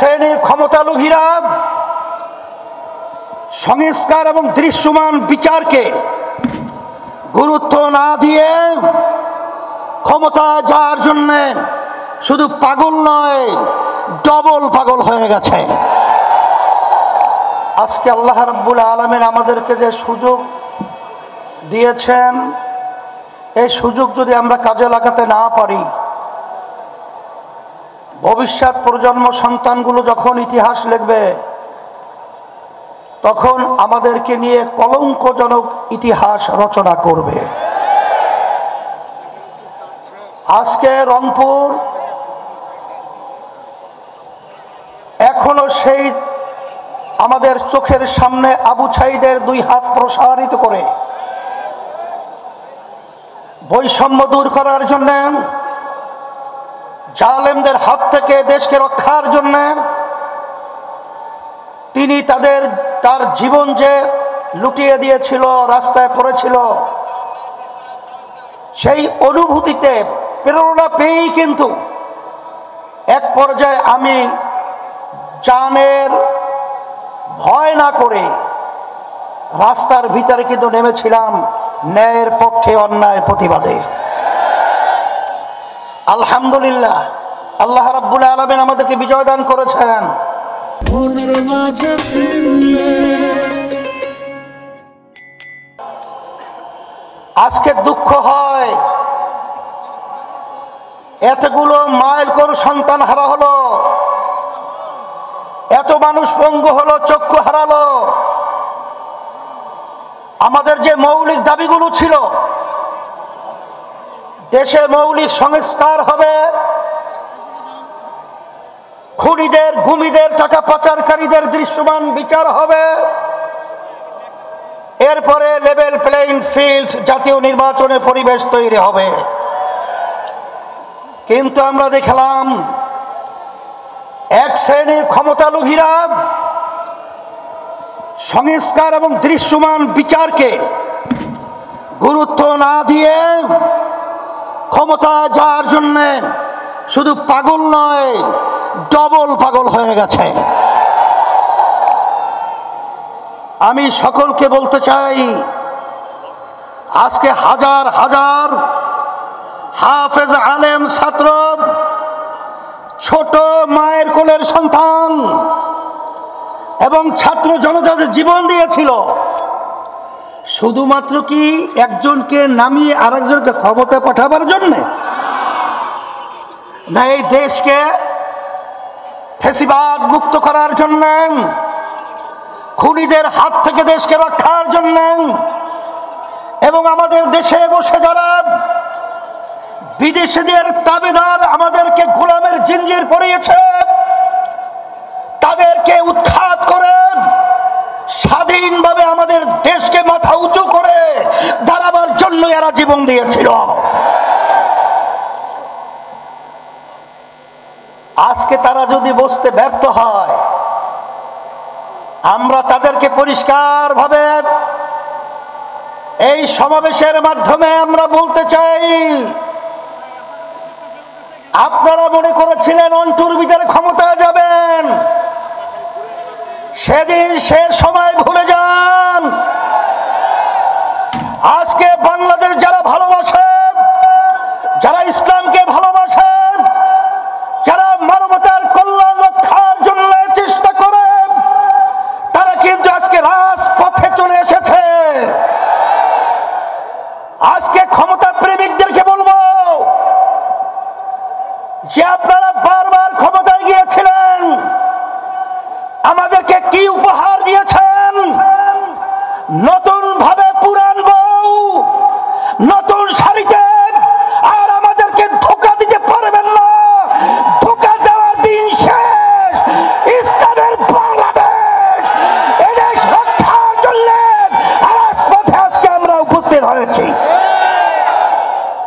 শ্রেণীর ক্ষমতালোভীরা সংস্কার এবং দৃশ্যমান বিচারকে গুরুত্ব না দিয়ে ক্ষমতা যাওয়ার জন্য শুধু পাগল নয়, ডবল পাগল হয়ে গেছে। আজকে আল্লাহ রাব্বুল আলামিন আমাদেরকে যে সুযোগ দিয়েছেন, এই সুযোগ যদি আমরা কাজে লাগাতে না পারি, ভবিষ্যৎ প্রজন্ম সন্তানগুলো যখন ইতিহাস লিখবে তখন আমাদেরকে নিয়ে কলঙ্কজনক ইতিহাস রচনা করবে। আজকে রংপুর এখনো সেই আমাদের চোখের সামনে আবু ছাইদের দুই হাত প্রসারিত করে বৈষম্য দূর করার জন্য, জালেমদের হাত থেকে দেশকে রক্ষার জন্য তিনি তার জীবন যে লুটিয়ে দিয়েছিল, রাস্তায় পড়েছিল, সেই অনুভূতিতে প্রেরণা পেয়েই কিন্তু এক পর্যায়ে আমি জানের ভয় না করে রাস্তার ভিতরে কিন্তু নেমেছিলাম ন্যায়ের পক্ষে, অন্যায়ের প্রতিবাদে। আলহামদুলিল্লাহ, আল্লাহ রাব্বুল আলামিন আমাদেরকে বিজয় দান করেছেন। আজকে দুঃখ হয় এতগুলো মাইল কোন সন্তান হারা হলো, এত মানুষ পঙ্গু হলো, চক্ষু হারালো। আমাদের যে মৌলিক দাবিগুলো ছিল, দেশে মৌলিক সংস্কার হবে, খুনিদের গুমিদের টাকা পাচারকারীদের দৃশ্যমান বিচার হবে, এরপরে লেভেল প্লেইং ফিল্ড, জাতীয় নির্বাচনের পরিবেশ তৈরি হবে। কিন্তু আমরা দেখলাম এক শ্রেণীর ক্ষমতালোভীরা সংস্কার এবং দৃশ্যমান বিচারকে গুরুত্ব না দিয়ে ক্ষমতা যাওয়ার জন্য শুধু পাগল নয়, ডবল পাগল হয়ে গেছে। আমি সকলকে বলতে চাই, আজকে হাজার হাজার হাফেজ আলেম ছাত্র, ছোট মায়ের কোলের সন্তান এবং ছাত্র জনতা যে জীবন দিয়েছিল, শুধুমাত্র কি একজনকে নামিয়ে আরেকজনকে ক্ষমতায় পাঠাবার জন্য না, এই দেশকে ফ্যাসিবাদ মুক্ত করার জন্য, খুনিদের হাত থেকে দেশকে রক্ষার জন্য, এবং আমাদের দেশে বসে যারা বিদেশিদের তাবেদার আমাদেরকে গোলামের জিঞ্জির পরিয়েছে, তাদেরকে উৎখাত করে স্বাধীনভাবে আমাদের দেশকে মাথা উঁচু করে দাঁড়াবার জন্য এরা জীবন দিয়েছিল। আজকে তারা যদি বসতে ব্যর্থ হয়, আমরা তাদেরকে পরিষ্কার ভাবে এই সমাবেশের মাধ্যমে আমরা বলতে চাই, আপনারা মনে করেছিলেন অন্টুর ভিতরে ক্ষমতায় যাবেন, সেদিন সে সময় ভুলে যান। আজকে বাংলাদেশ যারা ভালো